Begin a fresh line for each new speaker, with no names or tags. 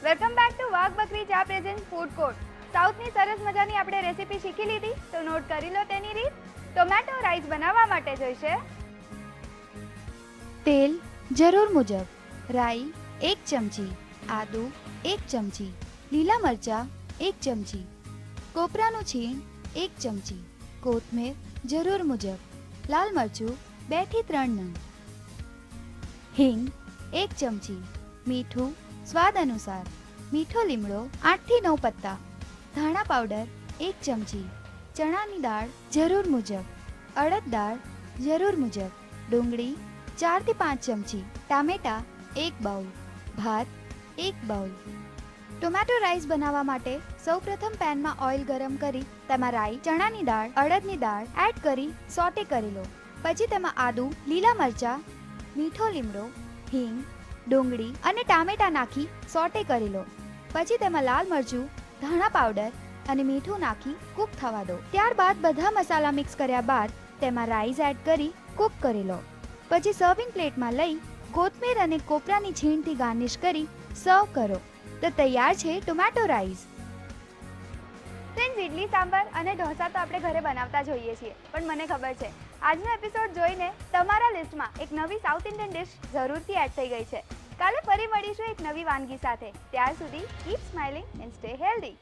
Welcome back to વાઘ બકરી ચા પ્રેઝન્ટ ફૂડ કોર્ટ. સાઉથની સરસ મજાની આપણે રેસીપી શીખી લીધી, તો નોટ કરી લો તેની રીત. ટોમેટો રાઈસ બનાવવા માટે જોઈશે
તેલ જરૂર મુજબ, રાઈ 1 ચમચી, આદુ 1 ચમચી, લીલા મરચાં 1 ચમચી, કોપરાનું છીણ 1 ચમચી, કોથમીર જરૂર મુજબ, લાલ મરચું 2 થી 3 નંગ, હિંગ 1 ચમચી, મીઠું સ્વાદ અનુસાર, મીઠો લીમડો 8 થી 9 પત્તા, ધાણા પાવડર 1 ચમચી, ચણાની દાળ જરૂર મુજબ, અડદ દાળ જરૂર મુજબ, ડુંગળી 4 થી 5 ચમચી, ટામેટા 1 બાઉલ, ભાત 1 બાઉલ. ટોમેટો રાઈસ બનાવવા માટે સૌપ્રથમ પેનમાં ઓઇલ ગરમ કરી તેમાં રાઈ, ચણાની દાળ, અડદની દાળ એડ કરી સોટે કરી લો. પછી તેમાં આદુ, લીલા મરચાં, મીઠો લીમડો, હિંગ, ડુંગળી અને ટામેટા નાખી સોટે કરી લો. પછી તેમાં લાલ મરચું, ધાણા પાવડર અને મીઠું નાખી કૂક થવા દો. ત્યારબાદ બધા મસાલા મિક્સ કર્યા બાદ તેમાં રાઈસ એડ કરી કૂક કરી લો. પછી સર્વિંગ પ્લેટમાં લઈ કોથમીર અને કોપરાની છીણથી ગાર્નિશ કરી સર્વ કરો. તો તૈયાર છે tomato rice.
Friends, idli, sambar અને ઢોસા તો આપણે ઘરે બનાવતા જોઈએ છીએ, પણ મને ખબર છે આજનો એપિસોડ જોઈને તમારા લિસ્ટમાં એક નવી સાઉથ ઇન્ડિયન ડિશ જરૂરથી એડ થઈ ગઈ છે. કાલે ફરી મળીશું એક નવી વાનગી સાથે. ત્યાર સુધી keep smiling and stay healthy.